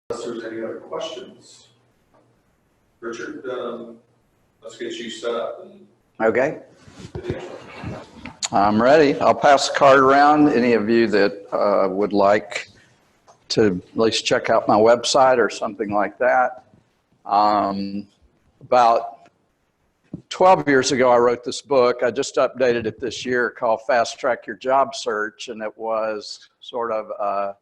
Unless there's any other questions. Richard, let's get you set up. Okay. I'm ready. I'll pass the card around. Any of you that would like to at least check out my website or something like that. About 12 years ago, I wrote this book. I just updated it this year called Fast Track Your Job Search, and it was sort of a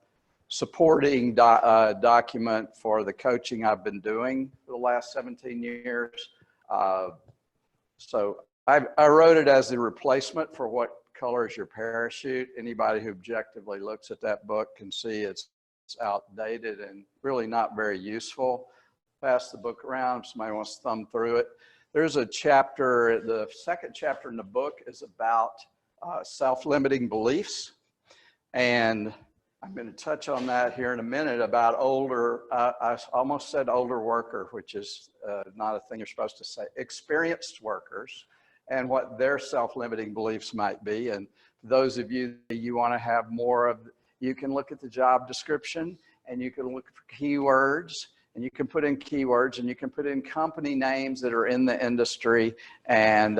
supporting document for the coaching I've been doing for the last 17 years. So I wrote it as the replacement for What Color is Your Parachute. Anybody who objectively looks at that book can see it's outdated and really not very useful. Pass the book around if somebody wants to thumb through it. There's a chapter, the second chapter in the book is about self-limiting beliefs. And I'm going to touch on that here in a minute about older, I almost said older worker, which is not a thing you're supposed to say, experienced workers and what their self-limiting beliefs might be. And those of you that you want to have more of, you can look at the job description and you can look for keywords and you can put in keywords and you can put in company names that are in the industry and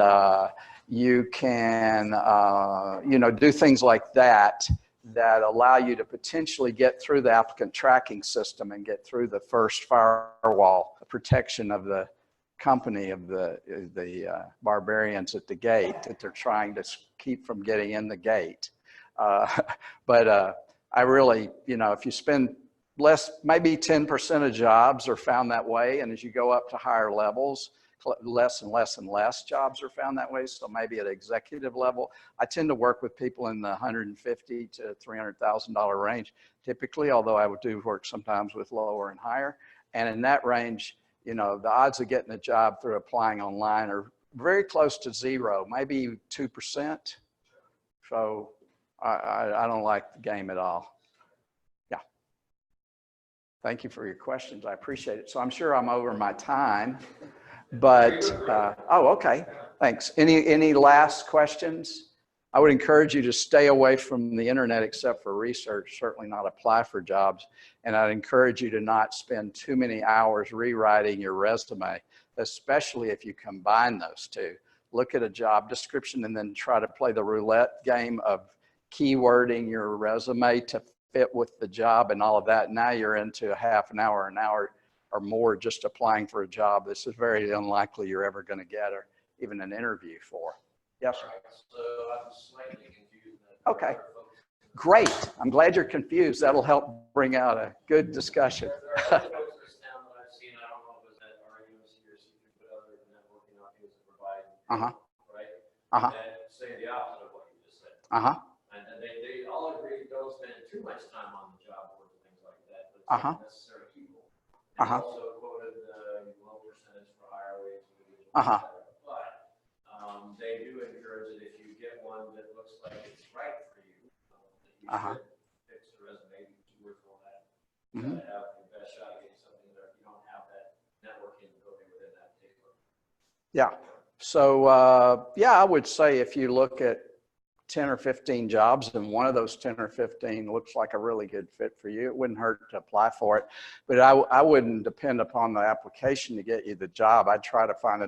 you can, do things like that that allow you to potentially get through the applicant tracking system and get through the first firewall protection of the company of the barbarians at the gate that they're trying to keep from getting in the gate. I really, if you spend maybe 10% of jobs are found that way, and as you go up to higher levels, less and less and less jobs are found that way. So maybe at executive level, I tend to work with people in the $150,000 to $300,000 range, typically, although I would do work sometimes with lower and higher. And in that range, the odds of getting a job through applying online are very close to zero, maybe 2%. So I don't like the game at all. Yeah. Thank you for your questions. I appreciate it. So I'm sure I'm over my time. But, oh, okay, thanks. Any last questions? I would encourage you to stay away from the internet except for research, certainly not apply for jobs. And I'd encourage you to not spend too many hours rewriting your resume, especially if you combine those two. Look at a job description and then try to play the roulette game of keywording your resume to fit with the job and all of that. Now you're into a half an hour or more just applying for a job. This is very unlikely you're ever going to get or even an interview for. Yes, sir. So I'm slightly confused. Okay, great. I'm glad you're confused. That'll help bring out a good discussion. There are other folks in this town that I've seen. I don't know if it was at RUMC or CP, but other networking options that provide, right? That say the opposite of what you just said. And they all agree don't spend too much time on the job boards and things like that, but it's not necessary people. And also quoted low percentage for higher wage individuals, but they do encourage that if you get one that looks like it's right for you, that you should fix the resume because you're worth all that. You gotta have your best shot at getting something that if you don't have that networking ability within that particular. Yeah. So I would say if you look at 10 or 15 jobs and one of those 10 or 15 looks like a really good fit for you, it wouldn't hurt to apply for it. But I wouldn't depend upon the application to get you the job. I'd try to find a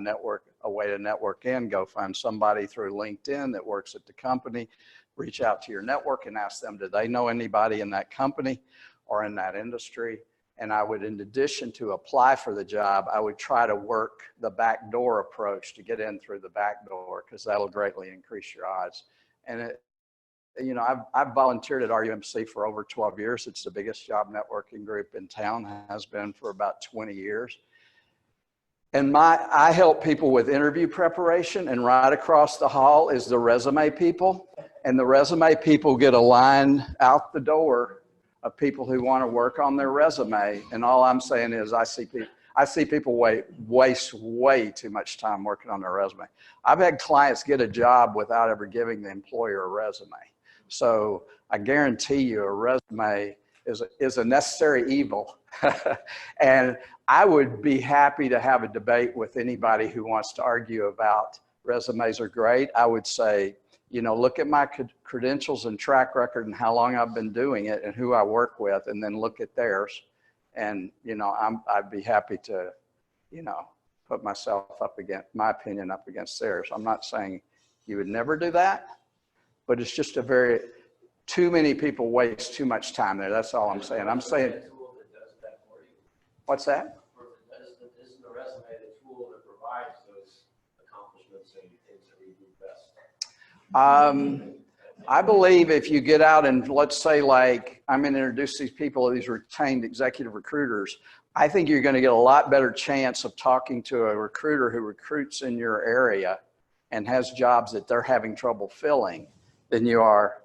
way to network in, go find somebody through LinkedIn that works at the company, reach out to your network and ask them, do they know anybody in that company or in that industry? And I would, in addition to apply for the job, I would try to work the backdoor approach to get in through the back door because that'll greatly increase your odds. And I've volunteered at RUMC for over 12 years. It's the biggest job networking group in town, has been for about 20 years. And I help people with interview preparation, and right across the hall is the resume people. And the resume people get a line out the door of people who want to work on their resume. And all I'm saying is I see people waste way too much time working on their resume. I've had clients get a job without ever giving the employer a resume. So I guarantee you a resume is a necessary evil. And I would be happy to have a debate with anybody who wants to argue about resumes are great. I would say, look at my credentials and track record and how long I've been doing it and who I work with, and then look at theirs. And, you know, I'd be happy to, you know, put myself up against, my opinion up against theirs. I'm not saying you would never do that, but it's just too many people waste too much time there. That's all I'm saying. I'm saying, what's that? Isn't the resume the tool that provides those accomplishments and things that we do best? I believe if you get out and let's say like, I'm going to introduce these people, these retained executive recruiters, I think you're going to get a lot better chance of talking to a recruiter who recruits in your area and has jobs that they're having trouble filling than you are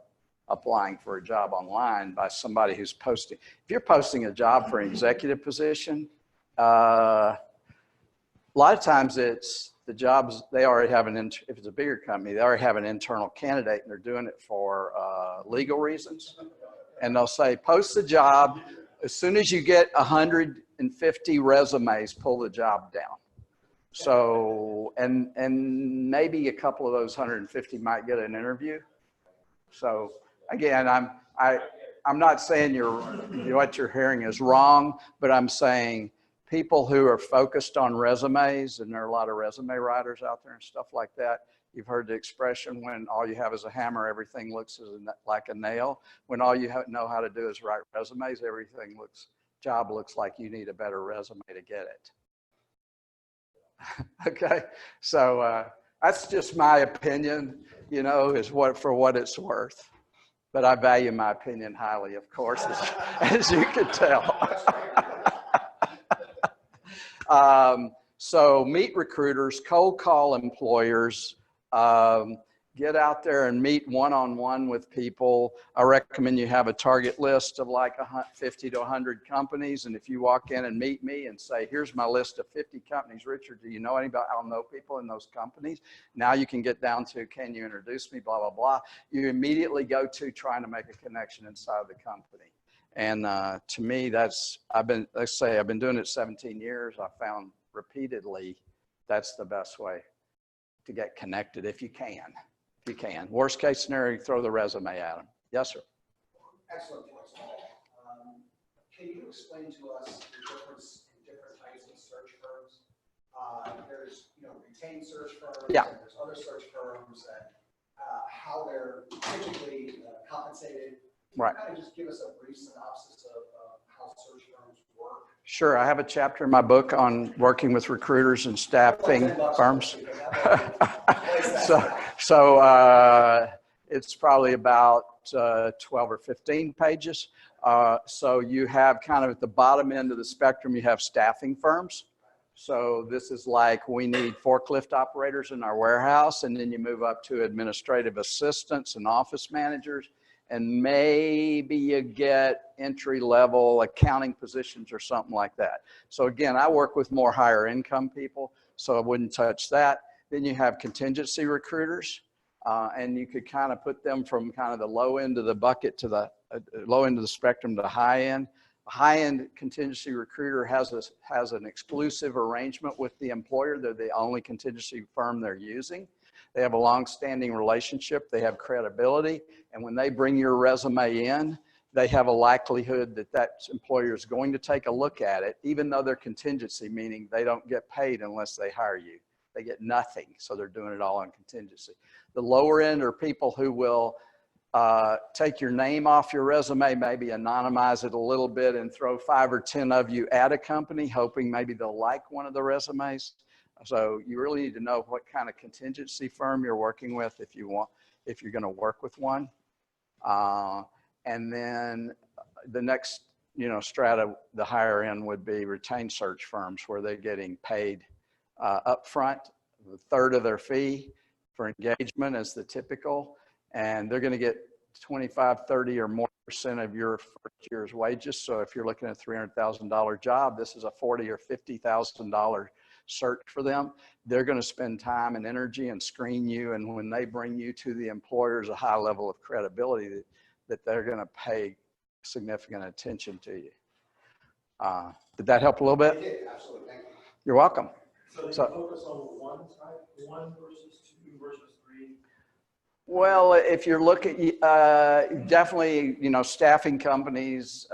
applying for a job online by somebody who's posting. If you're posting a job for an executive position, a lot of times it's the jobs, they already have if it's a bigger company, they already have an internal candidate and they're doing it for legal reasons. And they'll say, post the job. As soon as you get 150 resumes, pull the job down. So, and maybe a couple of those 150 might get an interview. So again, I'm not saying what you're hearing is wrong, but I'm saying people who are focused on resumes, and there are a lot of resume writers out there and stuff like that. You've heard the expression, when all you have is a hammer, everything looks like a nail. When all you know how to do is write resumes, job looks like you need a better resume to get it. Okay, so that's just my opinion, you know, for what it's worth. But I value my opinion highly, of course, as you can tell. So meet recruiters, cold call employers, get out there and meet one-on-one with people. I recommend you have a target list of like 50 to 100 companies. And if you walk in and meet me and say, here's my list of 50 companies, Richard, do you know anybody? I'll know people in those companies. Now you can get down to, can you introduce me, blah, blah, blah. You immediately go to trying to make a connection inside the company. And to me, I've been doing it 17 years. I found repeatedly that's the best way to get connected if you can. If you can. Worst case scenario, throw the resume at them. Yes, sir. Excellent points. Can you explain to us the difference in different types of search firms? There's, you know, retained search firms, Yeah. and there's other search firms, and how they're typically compensated. Can Right. you kind of just give us a brief synopsis of how search firms work? Sure. I have a chapter in my book on working with recruiters and staffing firms. So it's probably about 12 or 15 pages. So you have kind of at the bottom end of the spectrum, you have staffing firms. So this is like, we need forklift operators in our warehouse, and then you move up to administrative assistants and office managers. And maybe you get entry-level accounting positions or something like that. So again, I work with more higher income people, so I wouldn't touch that. Then you have contingency recruiters, and you could kind of put them from kind of the low end of the bucket to the low end of the spectrum to the high end. A high-end contingency recruiter has an exclusive arrangement with the employer. They're the only contingency firm they're using. They have a long-standing relationship. They have credibility. And when they bring your resume in, they have a likelihood that that employer is going to take a look at it, even though they're contingency, meaning they don't get paid unless they hire you. They get nothing, so they're doing it all on contingency. The lower end are people who will take your name off your resume, maybe anonymize it a little bit and throw 5 or 10 of you at a company, hoping maybe they'll like one of the resumes. So you really need to know what kind of contingency firm you're working with if you're going to work with one. And then the next, strata, the higher end would be retained search firms, where they're getting paid upfront, a third of their fee for engagement as the typical, and they're going to get 25, 30 or more % of your first year's wages. So if you're looking at a $300,000 job, this is a $40,000 or $50,000 search for them. They're going to spend time and energy and screen you. And when they bring you to the employers, a high level of credibility that they're going to pay significant attention to you. Did that help a little bit? It did, absolutely. Thank you. You're welcome. So you focus on one type, 1 versus 2 versus 3? Well, if you're looking, definitely, staffing companies,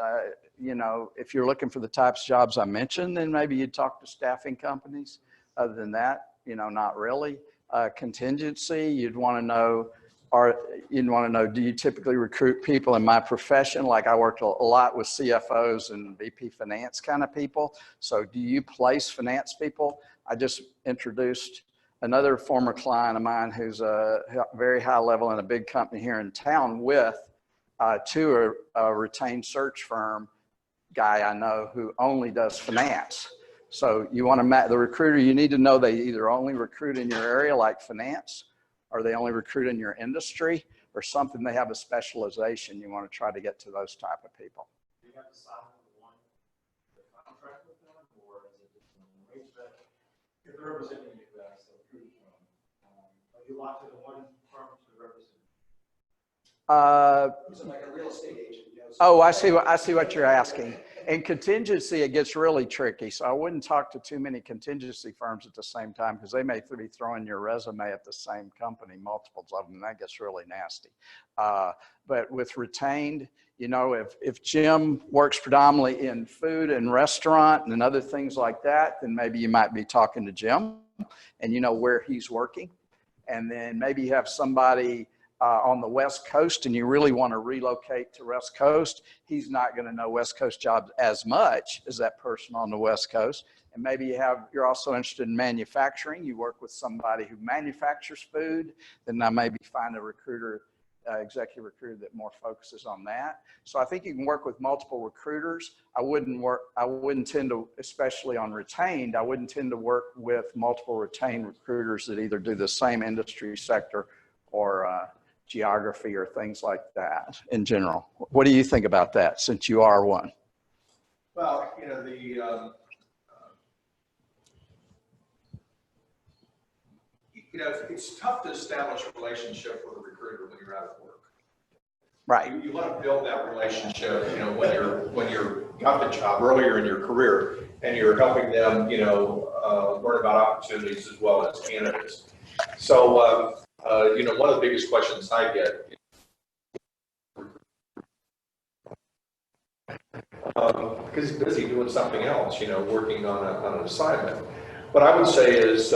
you know, if you're looking for the types of jobs I mentioned, then maybe you'd talk to staffing companies. Other than that, you know, not really. Contingency, you'd want to know, do you typically recruit people in my profession? Like I worked a lot with CFOs and VP finance kind of people. So do you place finance people? I just introduced another former client of mine who's a very high level in a big company here in town to a retained search firm guy I know who only does finance. So you want to the recruiter, you need to know they either only recruit in your area like finance, or they only recruit in your industry, or something. They have a specialization. You want to try to get to those type of people. Do you have to sign the contract with them, or is it just if they're representing you guys, are you locked to the one firm to represent? Is it like a real estate agent? You know, Oh, I see what you're asking. In contingency, it gets really tricky. So I wouldn't talk to too many contingency firms at the same time, because they may be throwing your resume at the same company, multiples of them, and that gets really nasty. But with retained, you know, if Jim works predominantly in food and restaurant and other things like that, then maybe you might be talking to Jim and you know where he's working. And then maybe you have somebody on the West Coast and you really want to relocate to West Coast. He's not going to know West Coast jobs as much as that person on the West Coast. And maybe you're also interested in manufacturing. You work with somebody who manufactures food, then I maybe find a recruiter, executive recruiter that more focuses on that. So I think you can work with multiple recruiters. I wouldn't tend to, especially on retained, I wouldn't tend to work with multiple retained recruiters that either do the same industry sector or geography or things like that in general. What do you think about that, since you are one? Well, it's tough to establish a relationship with a recruiter when you're out of work. Right. You want to build that relationship, when you're got the job earlier in your career, and you're helping them, learn about opportunities as well as candidates. So, one of the biggest questions I get, because he's busy doing something else, working on an assignment. What I would say is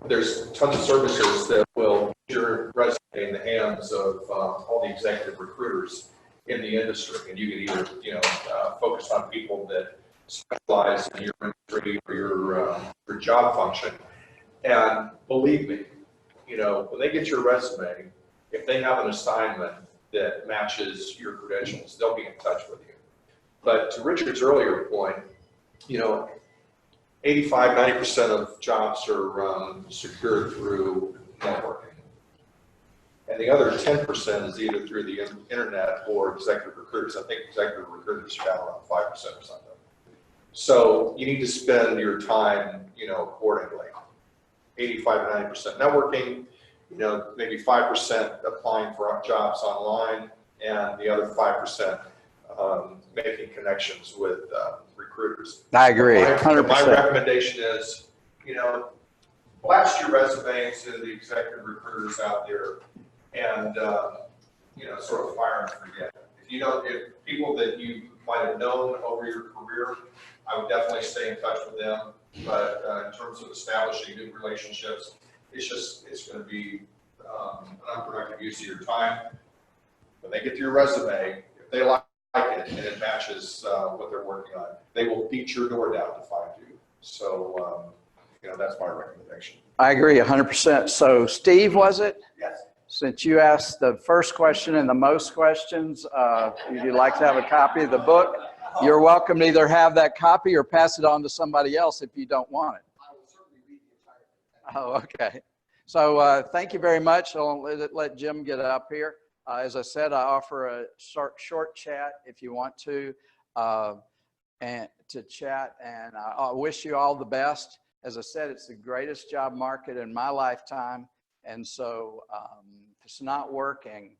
there's tons of services that will put your resume in the hands of all the executive recruiters in the industry, and you can either focus on people that specialize in your industry or your job function. And believe me, when they get your resume, if they have an assignment that matches your credentials, they'll be in touch with you. But to Richard's earlier point, 85–90% of jobs are secured through networking. And the other 10% is either through the internet or executive recruiters. I think executive recruiters are down around 5% or something. So you need to spend your time, accordingly. 85–90% networking, maybe 5% applying for jobs online, and the other 5% making connections with recruiters. I agree, 100%. My recommendation is, blast your resume to the executive recruiters out there, and sort of fire and forget. If people that you might have known over your career, I would definitely stay in touch with them. But in terms of establishing new relationships, it's going to be an unproductive use of your time. When they get to your resume, if they like it and it matches what they're working on, they will beat your door down to find you. So, that's my recommendation. I agree 100%. So Steve, was it? Yes. Since you asked the first question and the most questions, if you'd like to have a copy of the book, you're welcome to either have that copy or pass it on to somebody else if you don't want it. I will certainly read the entire thing. Oh, okay. So thank you very much. I'll let Jim get up here. As I said, I offer a short chat if you want to chat, and I wish you all the best. As I said, it's the greatest job market in my lifetime. And so if it's not working,